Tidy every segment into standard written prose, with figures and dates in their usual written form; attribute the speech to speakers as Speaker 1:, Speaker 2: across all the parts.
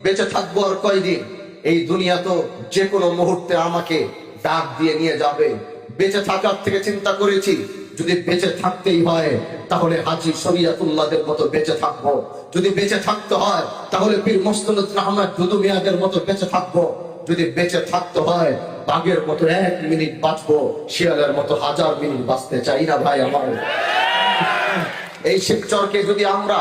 Speaker 1: বেঁচে থাকবো আর কয়দিন? এই দুনিয়া তো যে কোনো মুহূর্তে আমাকে ডাক দিয়ে নিয়ে যাবে। বেঁচে থাকার থেকে চিন্তা করেছি, যদি বেঁচে থাকতেই হয় তাহলে হাজী শরিয়তুল্লাহদের মতো বেঁচে থাকবো। যদি বেঁচে থাকতে হয় তাহলে পীর মুস্তাফিজ আহমদ দুদু মিয়াদের মতো বেঁচে থাকবো। যদি বেঁচে থাকতে হয় বাঘের মতো 1 মিনিট বাঁচবো, শিয়ালের মতো 1000 মিনিট বাঁচতে চাই না ভাই আমার। এই শিবচরকে যদি আমরা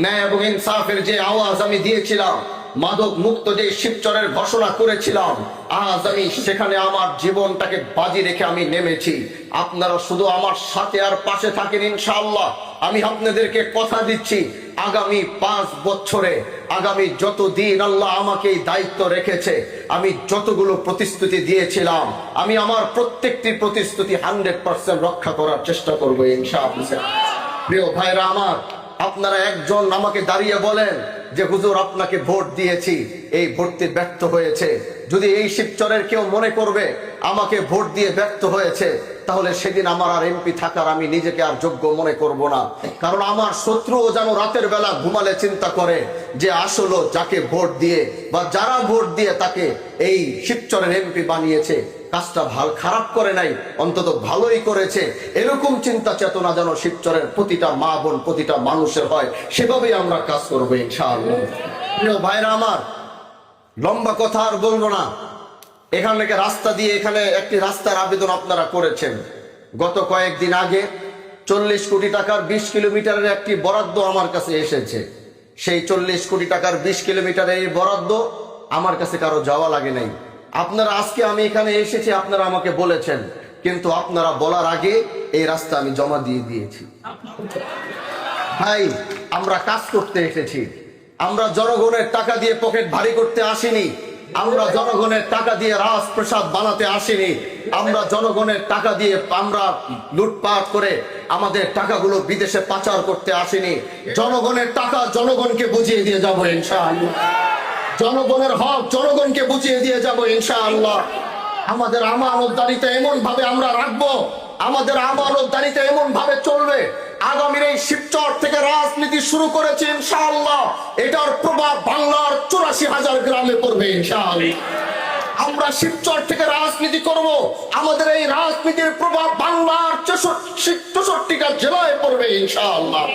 Speaker 1: ন্যায় এবং ইনসাফের যে আওয়াজ আমি দিয়েছিলাম, মাদক মুক্ত যে শিবচরের ঘোষণা করেছিলাম, আজ আমি সেখানে আমার জীবনটাকে বাজি রেখে আমি নেমেছি। আপনারা শুধু আমার সাথে আর পাশে থাকেন ইনশাআল্লাহ। আমি আপনাদেরকে কথা দিচ্ছি, আগামী 5 বছরে, আগামী যত দিন আল্লাহ আমাকে এই দায়িত্ব রেখেছে, আমি যতগুলো প্রতিশ্রুতি দিয়েছিলাম, আমি আমার প্রত্যেকটি প্রতিশ্রুতি 100% রক্ষা করার চেষ্টা করবো ইনশাআল্লাহ। প্রিয় ভাইরা আমার, আপনারা একজন আমাকে দাঁড়িয়ে বলেন যে হুজুর আপনাকে ভোট দিয়েছি, এই ভোটটি ব্যর্থ হয়েছে। যদি এই শিবচরের কেউ মনে করবে আমাকে ভোট দিয়ে ব্যর্থ হয়েছে, তাহলে সেদিন আমার আর এমপি থাকার আমি নিজেকে আর যোগ্য মনে করব না। কারণ আমার শত্রুও যেন রাতের বেলা ঘুমালে চিন্তা করে যে আসলে যাকে ভোট দিয়ে বা যারা ভোট দিয়ে তাকে এই শিবচরের এমপি বানিয়েছে, কাজটা খারাপ করে নাই, অন্তত ভালোই করেছে। এরকম চিন্তা চেতনা যেন শিবচরের প্রতিটা মা বোন, প্রতিটা মানুষের হয়, সেভাবেই আমরা কাজ করবো ইনশাআল্লাহ। প্রিয় ভাইরা আমার, লম্বা কথা আর বলবো না। এখান থেকে রাস্তা দিয়ে, এখানে একটি রাস্তার আবেদন আপনারা করেছেন। গত কয়েকদিন আগে 40 কোটি টাকার 20 কিলোমিটারের একটি বরাদ্দ আমার কাছে এসেছে। সেই 40 কোটি টাকার 20 কিলোমিটারের এই বরাদ্দ আমার কাছে কারো যাওয়া লাগে নাই। আপনারা আজকে আমি এখানে এসেছি, আপনারা আমাকে বলেছেন, কিন্তু আপনারা বলার আগে এই রাস্তা আমি জমা দিয়ে দিয়েছি। ভাই, আমরা কাজ করতে এসেছি, আমরা জনগণের টাকা দিয়ে পকেট ভারী করতে আসিনি। আমরা জনগণের টাকা দিয়ে রাজপ্রাসাদ বানাতে আসিনি। আমরা জনগণের টাকা দিয়ে আমরা লুটপাট করে আমাদের টাকাগুলো বিদেশে পাচার করতে আসিনি। জনগণের টাকা জনগণকে বুঝিয়ে দিয়ে যাবো ইনশাআল্লাহ। জনগণের হক জনগণকে বুঝিয়ে দিয়ে যাবো ইনশাআল্লাহ। আমাদের আমানতদারিতা এমন ভাবে আমরা রাখবো, আমাদের আমানতদারিতা এমন ভাবে চলবে, আগামীর এই শিবচর থেকে রাজনীতি শুরু করেছে ইনশাআল্লাহ, এটার প্রভাব বাংলার 84,000 গ্রামে পড়বে ইনশাআল্লাহ। আমরা শিবচর থেকে রাজনীতি করব, আমাদের এই রাজনীতির প্রভাব বাংলার 64টা জেলায় পড়বে ইনশাআল্লাহ।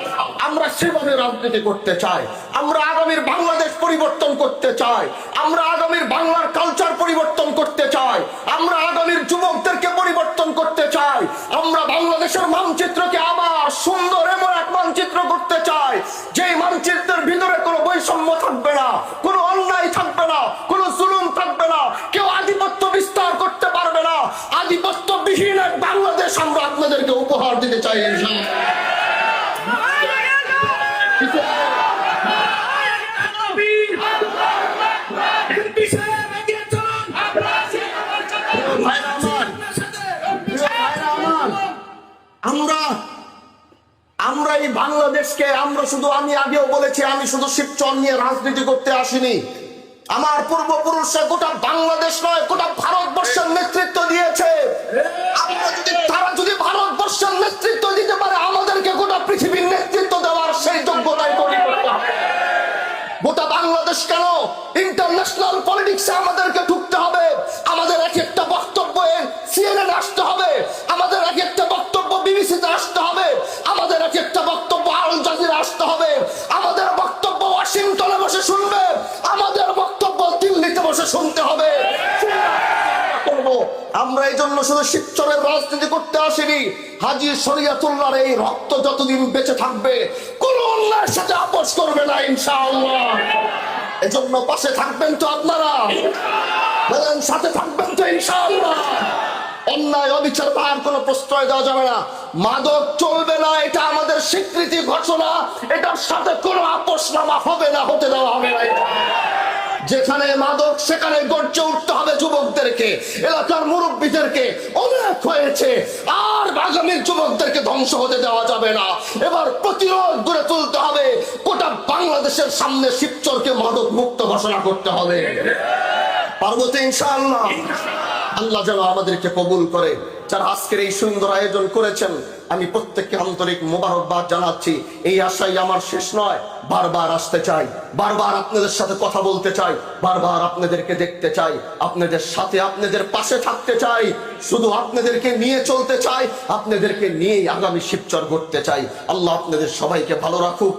Speaker 1: আমরা সেভাবে রাজনীতি করতে চাই। আমরা আগামীর বাংলাদেশ পরিবর্তন করতে চাই। আমরা আগামীর বাংলার কালচার পরিবর্তন করতে চাই। আমরা আগামীর যুবকদেরকে পরিবর্তন করতে চাই। আমরা বাংলাদেশের মানচিত্রকে আবার সুন্দর এমন এক মানচিত্র করতে চাই, যে মানচিত্রের ভিতরে কোনো বৈষম্য থাকবে না, কোনো অন্যায় থাকবে না, কোনো জুলুম থাকবে না, কেউ আধিপত্য বিস্তার করতে পারবে না। আধিপত্যবিহীন এক বাংলাদেশ আমরা আপনাদেরকে উপহার দিতে চাই ইনশাআল্লাহ। আমরা এই বাংলাদেশকে, আমরা শুধু, আমি আগেও বলেছি, আমি শুধু শিবচর নিয়ে রাজনীতি করতে আসিনি। আমার পূর্বপুরুষরা গোটা বাংলাদেশ নয়, গোটা ভারতবর্ষের নেতৃত্ব দিয়েছে। তারা যদি ভারতবর্ষের নেতৃত্ব দিতে পারে, আমাদেরকে গোটা পৃথিবীর নেতৃত্ব দেওয়ার সেই যোগ্যতাই তৈরি করতে হবে। গোটা বাংলাদেশ কেন, ইন্টারন্যাশনাল পলিটিক্সে আমাদেরকে ঢুকতে হবে। আমাদের এক একটা বক্তব্য CNN আসতে হবে, আমাদের এক একটা বক্তব্য বিবিসিতে আসতে হবে, আমাদের এক একটা বক্তব্য আল জাজিরা আসতে হবে, আমাদের বক্তব্য ওয়াশিংটনে বসে শুনবে, আমাদের বক্তব্য দিল্লিতে বসে শুনতে হবে। আমরা এই জন্য শুধু শিবচরের রাজনীতি করতে আসিনি। হাজী শরিয়তুল্লাহর এই রক্ত যতদিন বেঁচে থাকবে, কোন অন্যায়ের সাথে আপোষ করবে না ইনশাআল্লাহ। এজন্য পাশে থাকবেন তো আপনারা, বলেন সাথে থাকবেন তো ইনশাআল্লাহ। অন্যায় অবিচার আর কোনো প্রশ্রয় দেওয়া যাবে না। মাদক চলবে না, এটা আমাদের স্বীকৃতি ঘোষণা। এটার সাথে কোনো আপোষনামা হবে না, হতে দেওয়া হবে না। যেখানে মাদক সেখানে গর্জে উঠতে হবে যুবকদেরকে, এলাকার মুরব্বীদেরকে। অনেক হয়েছে, আর আগামীর যুবকদেরকে ধ্বংস হতে দেওয়া যাবে না। এবার প্রতিরোধ গড়ে তুলতে হবে। গোটা বাংলাদেশের সামনে শিবচরকে মাদক মুক্ত ঘোষণা করতে হবে। পারবো তো ইনশাআল্লাহ। আল্লাহ যেন আমাদেরকে কবুল করে। যারা আজকের এই সুন্দর আয়োজন করেছেন, আমি প্রত্যেককে আন্তরিক মোবারকবাদ জানাচ্ছি। এই আশাই আমার শেষ নয়, বারবার আসতে চাই, বারবার আপনাদের সাথে কথা বলতে চাই, বারবার আপনাদেরকে দেখতে চাই, আপনাদের সাথে আপনাদের পাশে থাকতে চাই, শুধু আপনাদেরকে নিয়ে চলতে চাই, আপনাদেরকে নিয়েই আগামী শিবচর গড়তে চাই। আল্লাহ আপনাদের সবাইকে ভালো রাখুক।